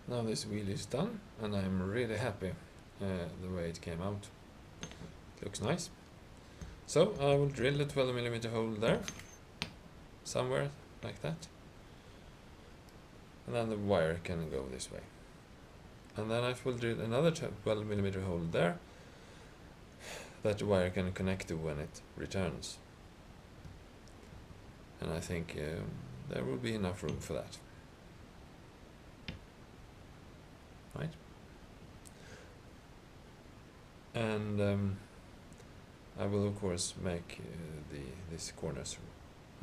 Now this wheel is done, and I'm really happy the way it came out. It looks nice. So I will drill a 12mm hole there, somewhere like that, and then the wire can go this way. And then I will drill another 12mm hole there, that the wire can connect to when it returns. And I think there will be enough room for that. Right? And I will of course make these corners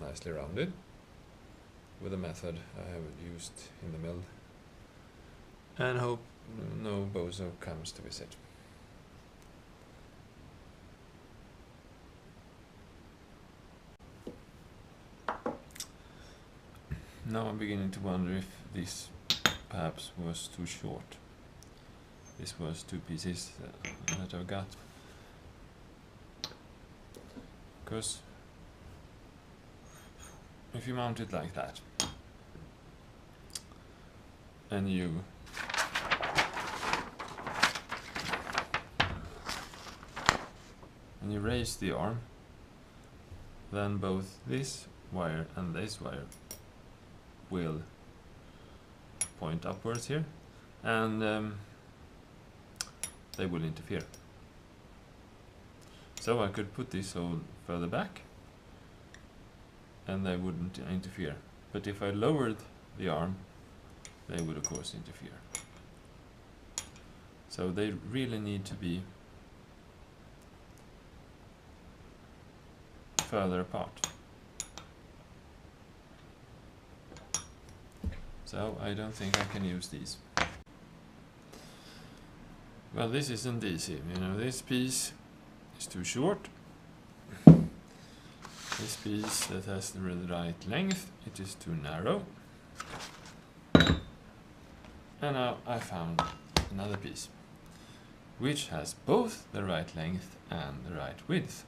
nicely rounded with a method I have used in the mill, and hope no bozo comes to visit. Now I'm beginning to wonder if this perhaps was too short. This was 2 pieces that I've got. Because if you mount it like that, and you raise the arm, then both this wire and this wire will point upwards here, and they will interfere. So I could put this hole further back and they wouldn't interfere, but if I lowered the arm, they would of course interfere. So they really need to be further apart. So I don't think I can use these. Well, this isn't easy. You know, this piece is too short. This piece that has the right length, it is too narrow. And now I found another piece which has both the right length and the right width,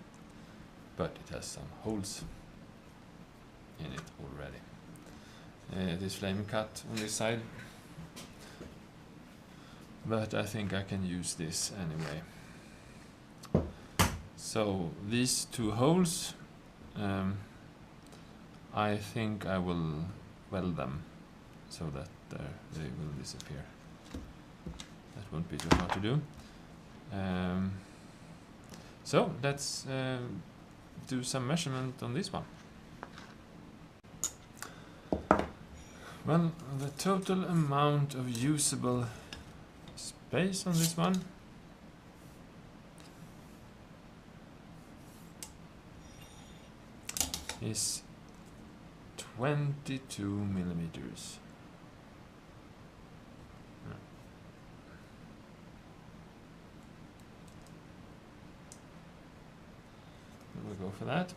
but it has some holes in it already. It is flame cut on this side, but I think I can use this anyway. So these 2 holes, I think I will weld them so that they will disappear. That won't be too hard to do. So let's do some measurement on this one. Well, the total amount of usable space on this one is 22 millimeters. We'll go for that.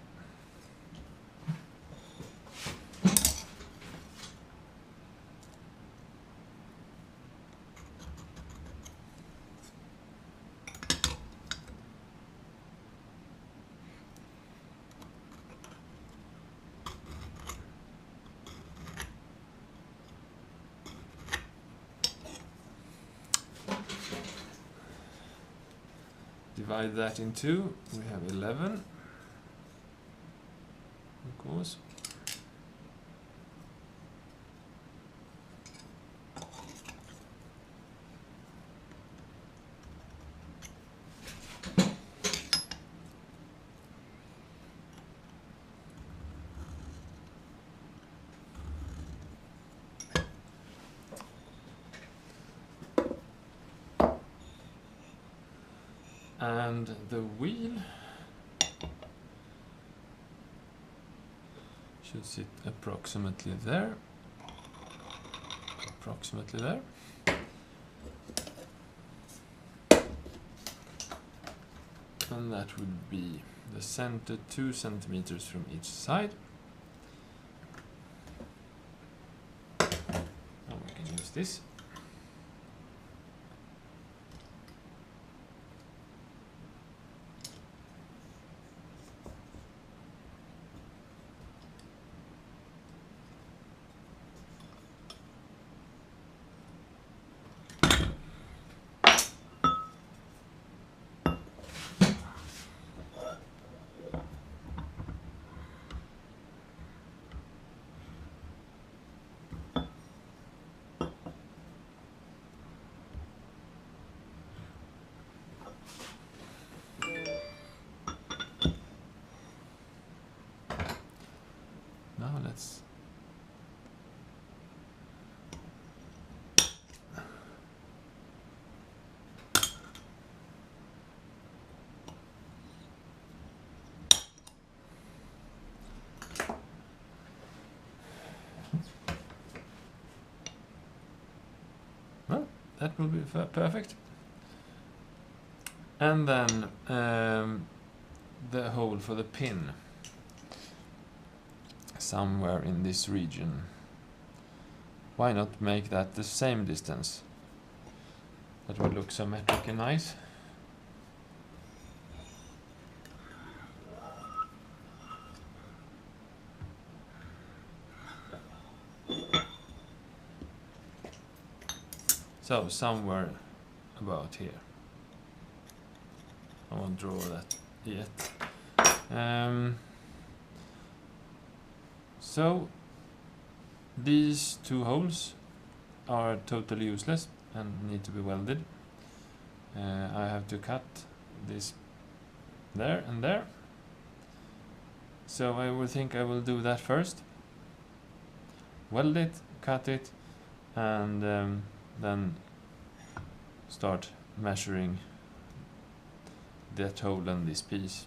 Divide that in 2, we have 11, of course. And the wheel should sit approximately there. Approximately there. And that would be the center 2 centimeters from each side. Now we can use this. let's... Well, that will be perfect. And then the hole for the pin. Somewhere in this region. Why not make that the same distance? That would look symmetric and nice. So somewhere about here. I won't draw that yet. So these two holes are totally useless and need to be welded. I have to cut this there and there. So I will think I will do that first. Weld it, cut it, and then start measuring that hole and this piece.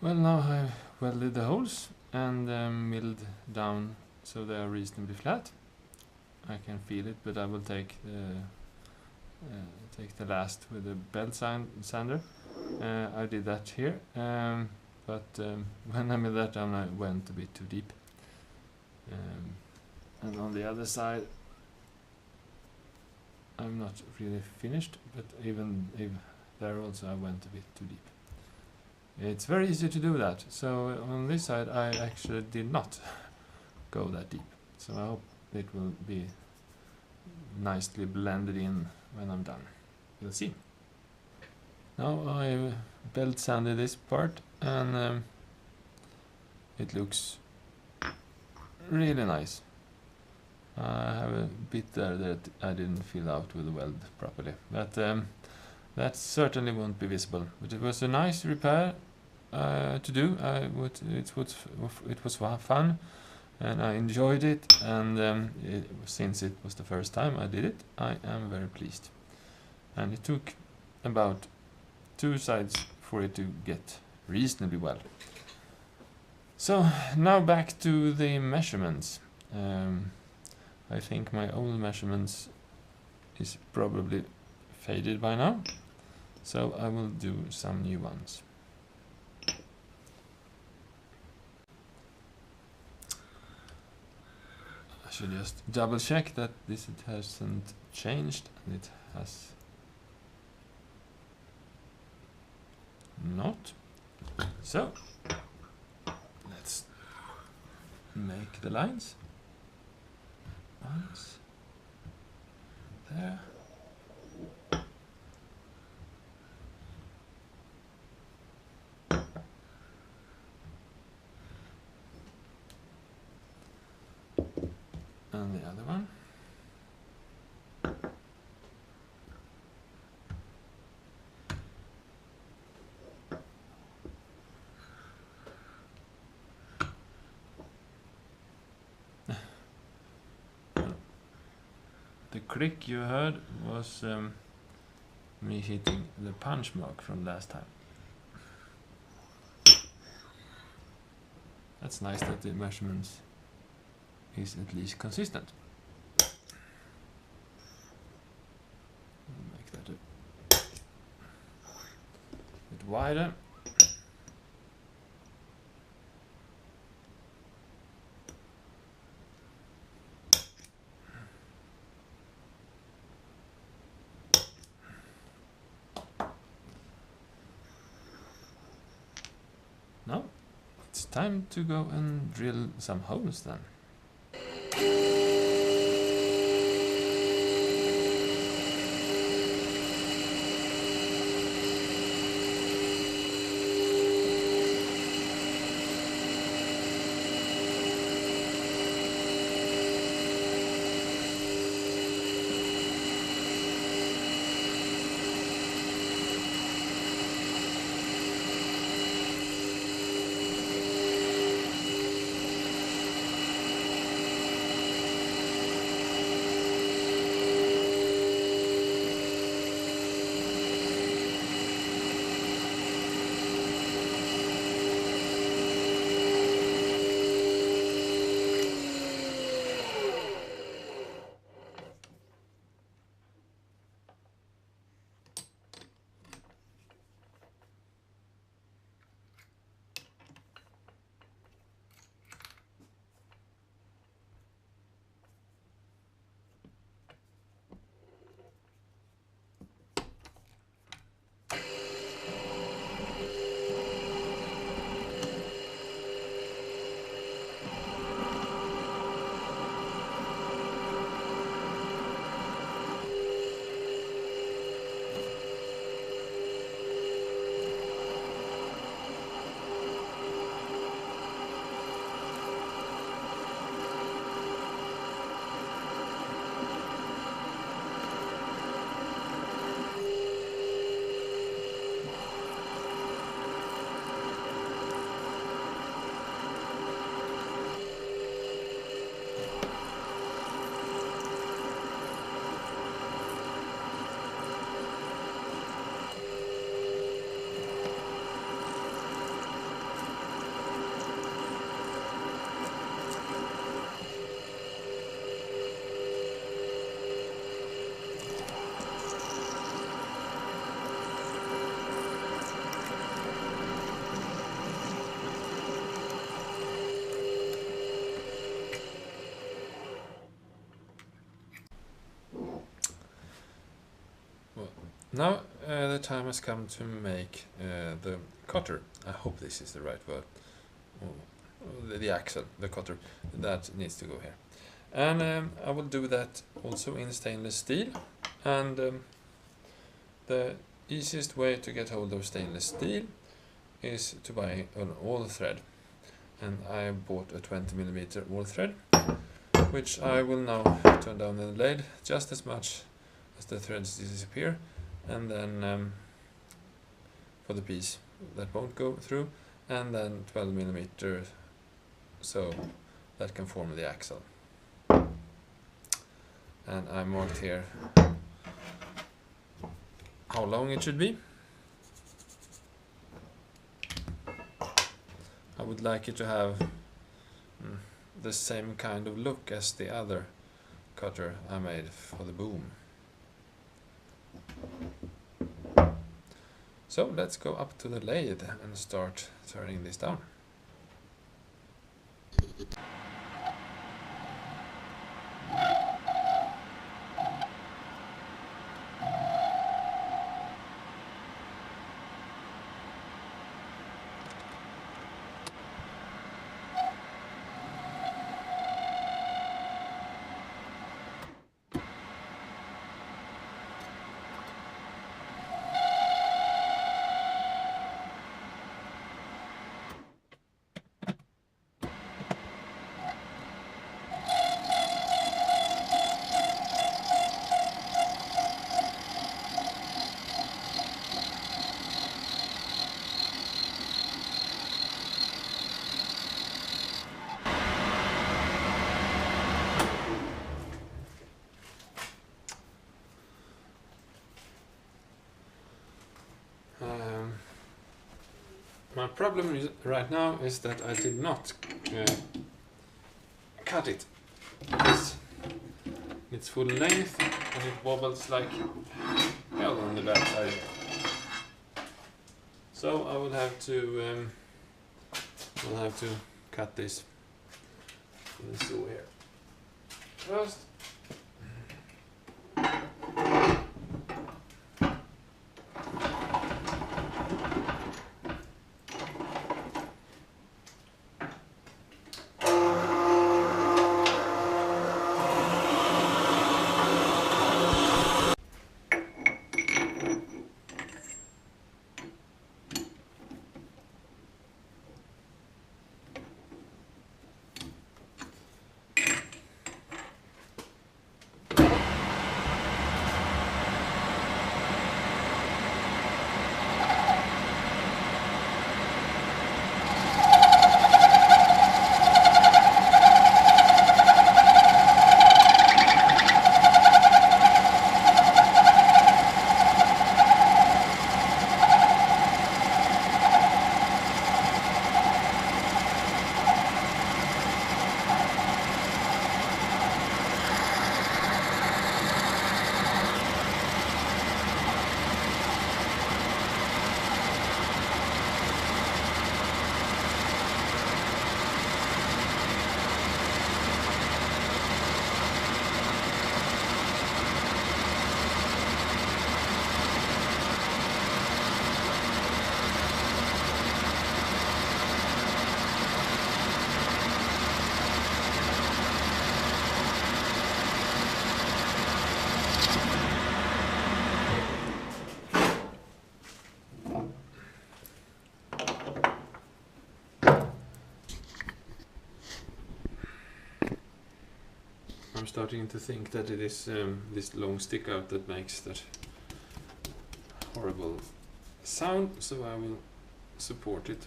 Well, now I've welded the holes and milled down so they are reasonably flat. I can feel it, but I will take the last with a belt sander. I did that here, but when I milled that down I went a bit too deep. And on the other side I'm not really finished, but even there also I went a bit too deep. It's very easy to do that, so on this side I actually did not go that deep. So I hope it will be nicely blended in when I'm done. We'll see. Now I belt sanded this part and it looks really nice. I have a bit there that I didn't fill out with the weld properly, but that certainly won't be visible. But it was a nice repair to do. It was fun, and I enjoyed it. And since it was the first time I did it, I am very pleased. And it took about 2 sides for it to get reasonably well. So now back to the measurements. I think my old measurements is probably faded by now, so I will do some new ones. I should just double check that this it hasn't changed, and it has not. So let's make the lines. Once there. And the other one. The crick you heard was me hitting the punch mark from last time. That's nice that the measurements is at least consistent. Make that a bit wider. Now it's time to go and drill some holes then. Now the time has come to make the cotter. I hope this is the right word. The axle, the cotter, that needs to go here. And I will do that also in stainless steel. And the easiest way to get hold of stainless steel is to buy an all thread. And I bought a 20mm all thread, which I will now turn down the blade just as much as the threads disappear, and then for the piece that won't go through, and then 12mm so that can form the axle. And I marked here how long it should be. I would like it to have the same kind of look as the other cutter I made for the boom. So let's go up to the lathe and start turning this down. My problem right now is that I did not cut it. It's full length and it wobbles like hell on the back side. So I will have to cut this in the saw here first. I'm starting to think that it is this long stick out that makes that horrible sound, so I will support it.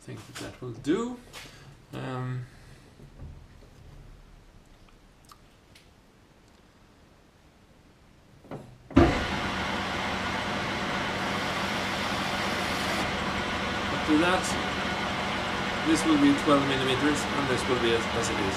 think that will do. After that, this will be 12 millimeters, and this will be as it is.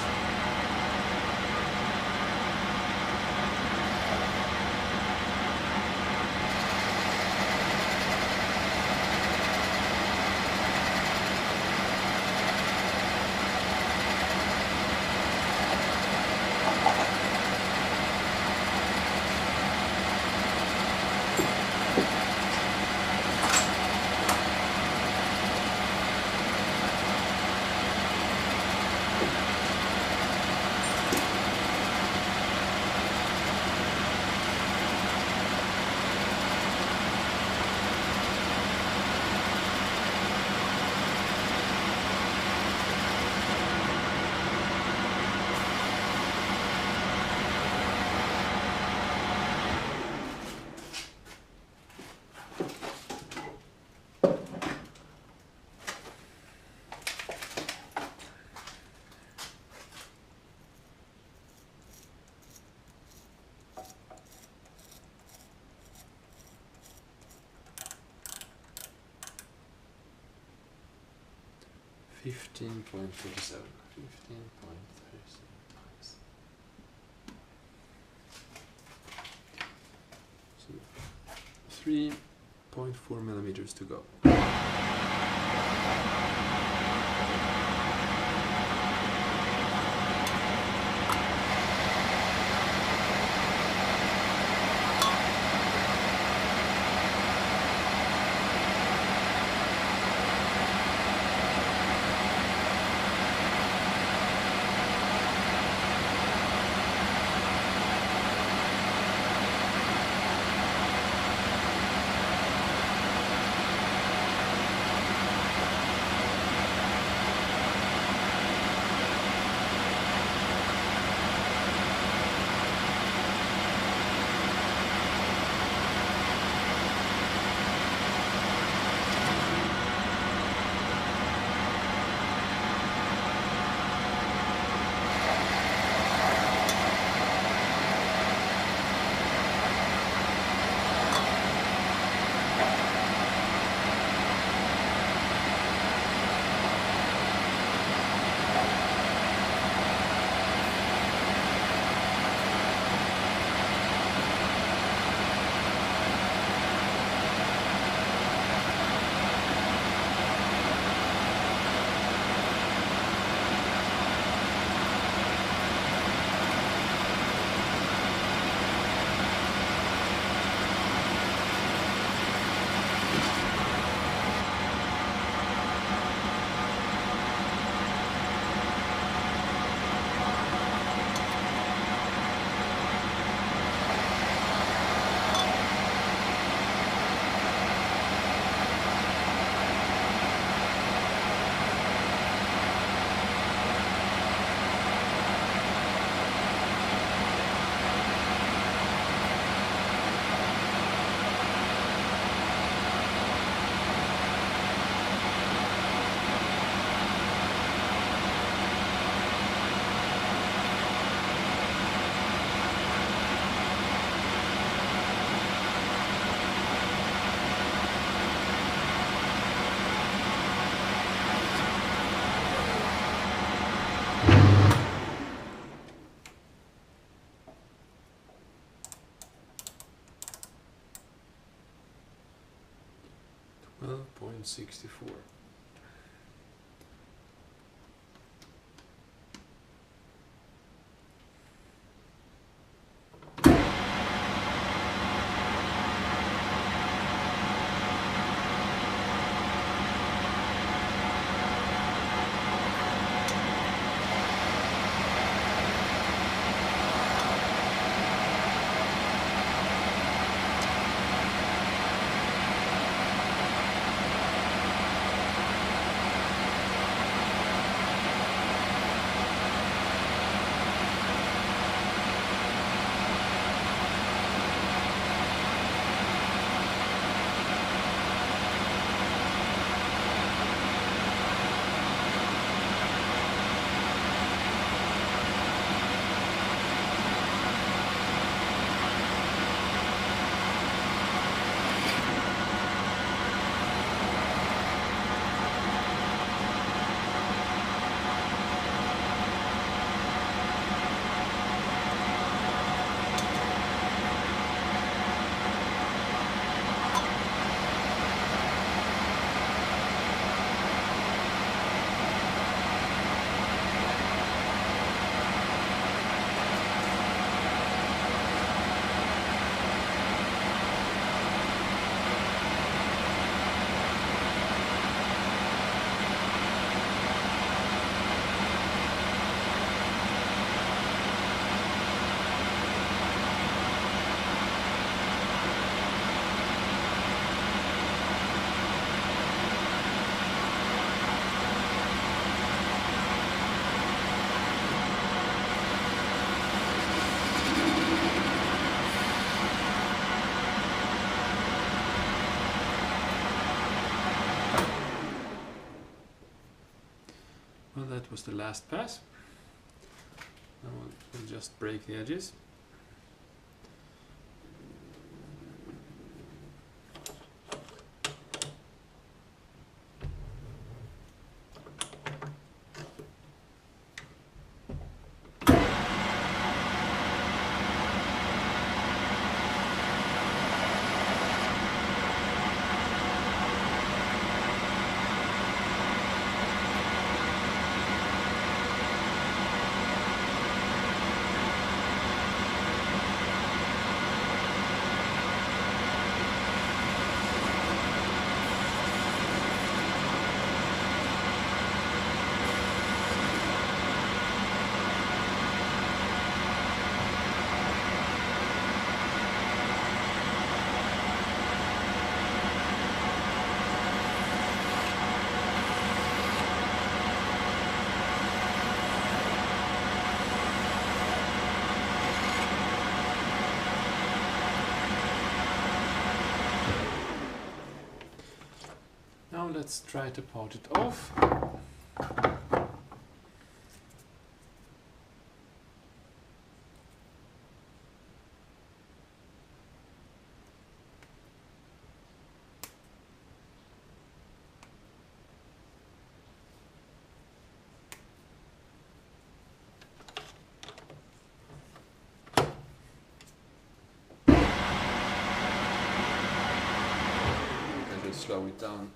$15.37. So 3.4 millimeters to go. $12.64. that was the last pass. Now we'll just break the edges. Now let's try to part it off. I should slow it down.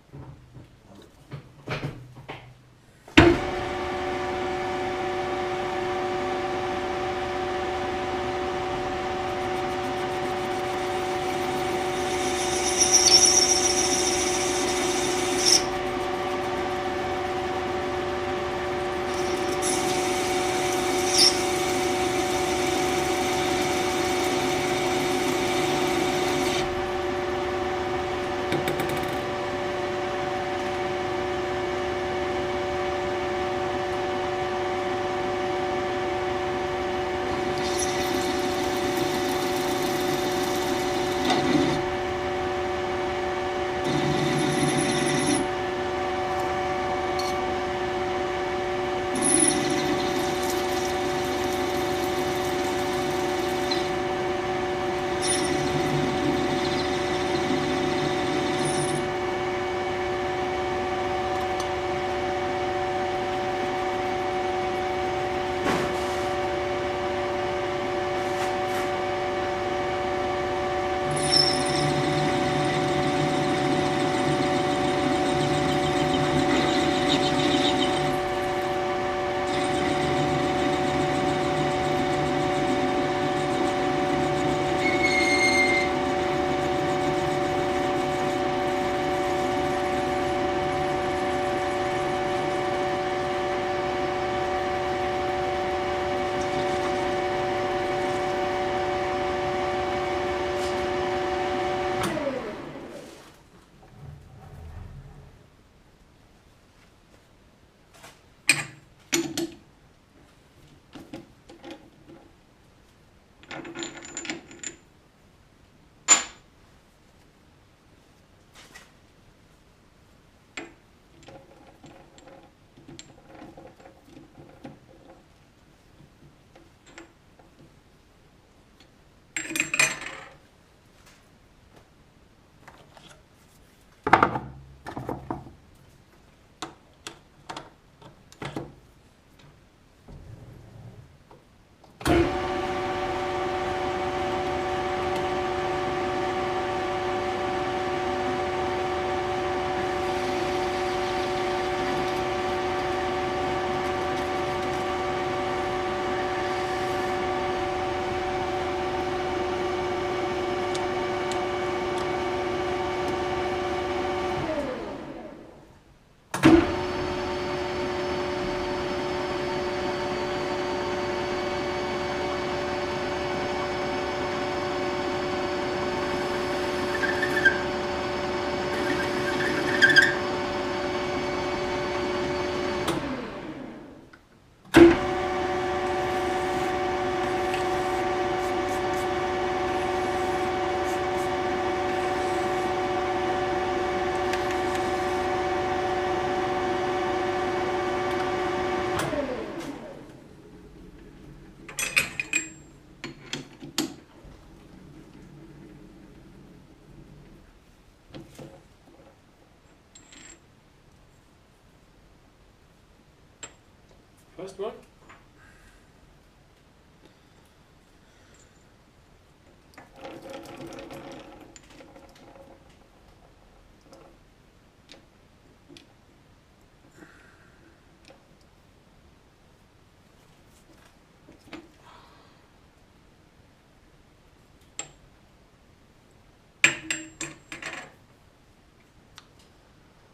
first one.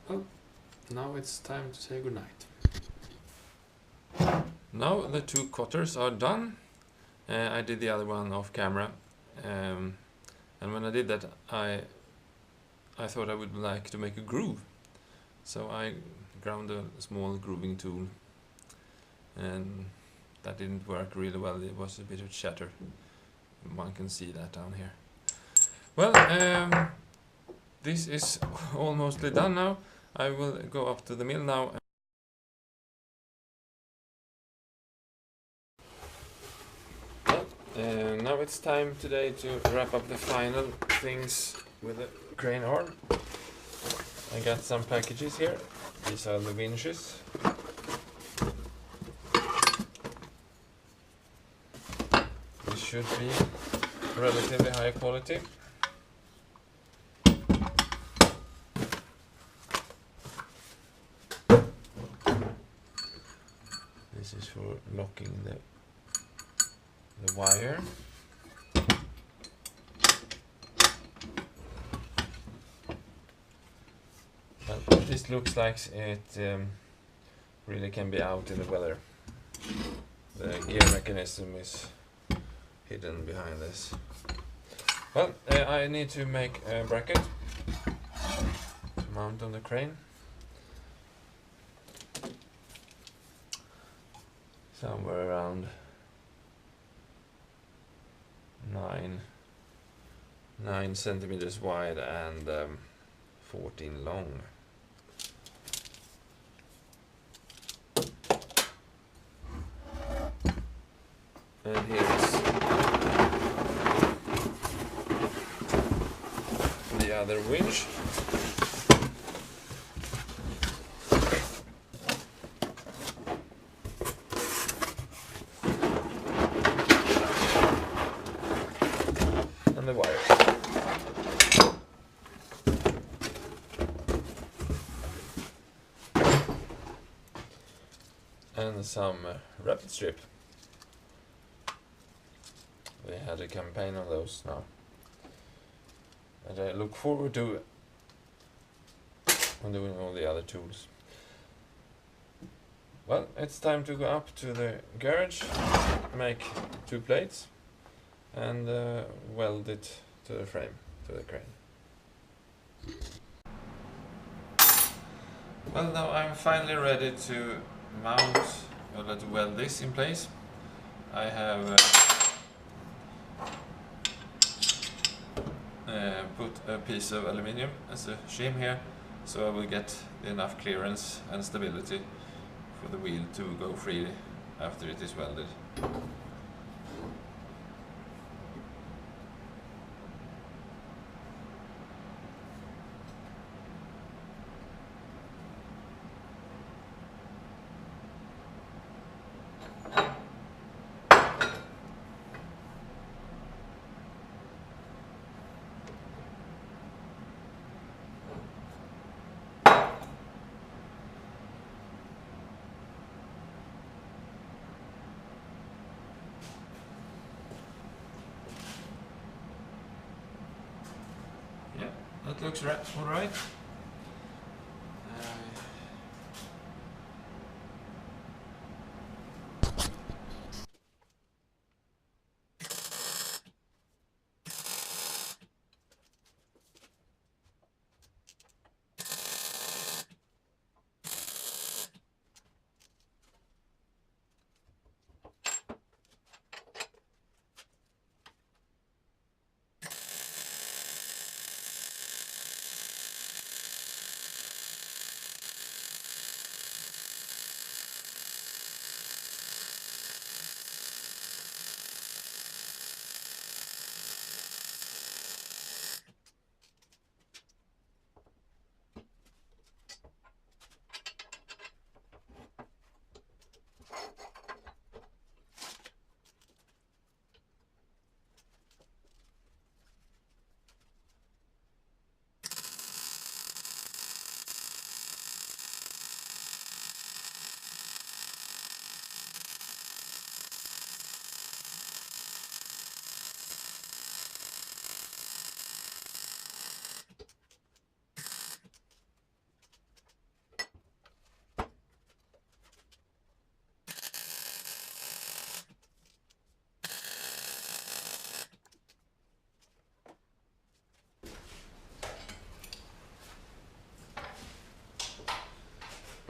Well, now it's time to say goodnight. Now the 2 cotters are done. I did the other one off camera, and when I did that I thought I would like to make a groove, so I ground a small grooving tool, and that didn't work really well. It was a bit of chatter. One can see that down here. Well, this is almostly done now. I will go up to the mill now. Now it's time today to wrap up the final things with the crane arm. I got some packages here. These are the winches. This should be relatively high quality. This is for locking the wire. Well, this looks like it really can be out in the weather. The gear mechanism is hidden behind this. Well, I need to make a bracket to mount on the crane. Somewhere around 9 centimeters wide and 14 long. And here is the other winch. And the wires. And some rapid strip. They had a campaign on those now. And I look forward to it when doing all the other tools. Well, it's time to go up to the garage, make 2 plates, and weld it to the frame, to the crane. Well, now I'm finally ready to mount, or to weld this in place. I have put a piece of aluminium as a shim here, so I will get enough clearance and stability for the wheel to go freely after it is welded. That looks all right.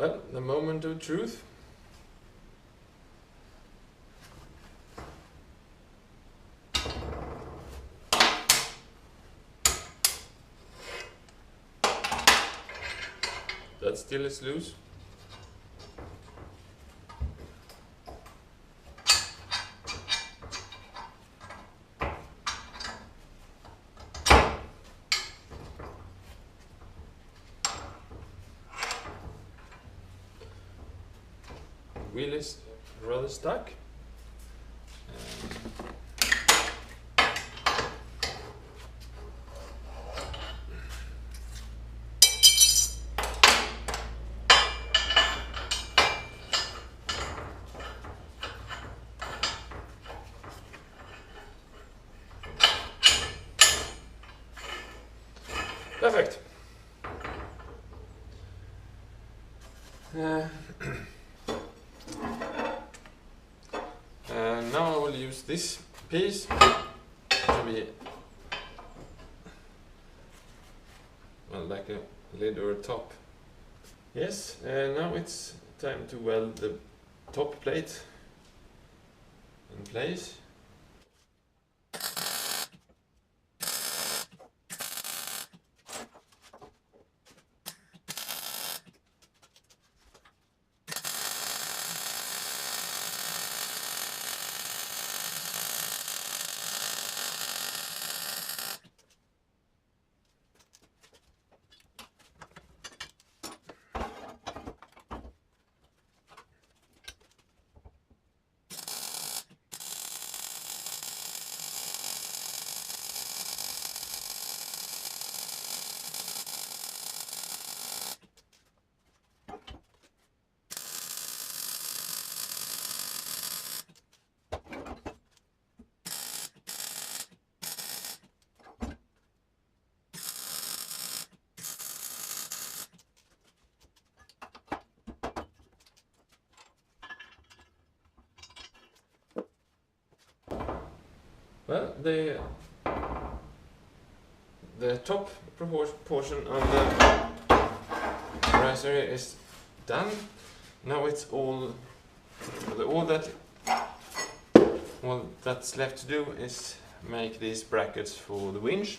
Well, the moment of truth. That still is loose. Wheel is rather stuck. Perfect. Now I will use this piece to be like a lid or a top. Yes, now it's time to weld the top plate in place. Well, the top portion of the brasserie is done. Now it's all that's left to do is make these brackets for the winch.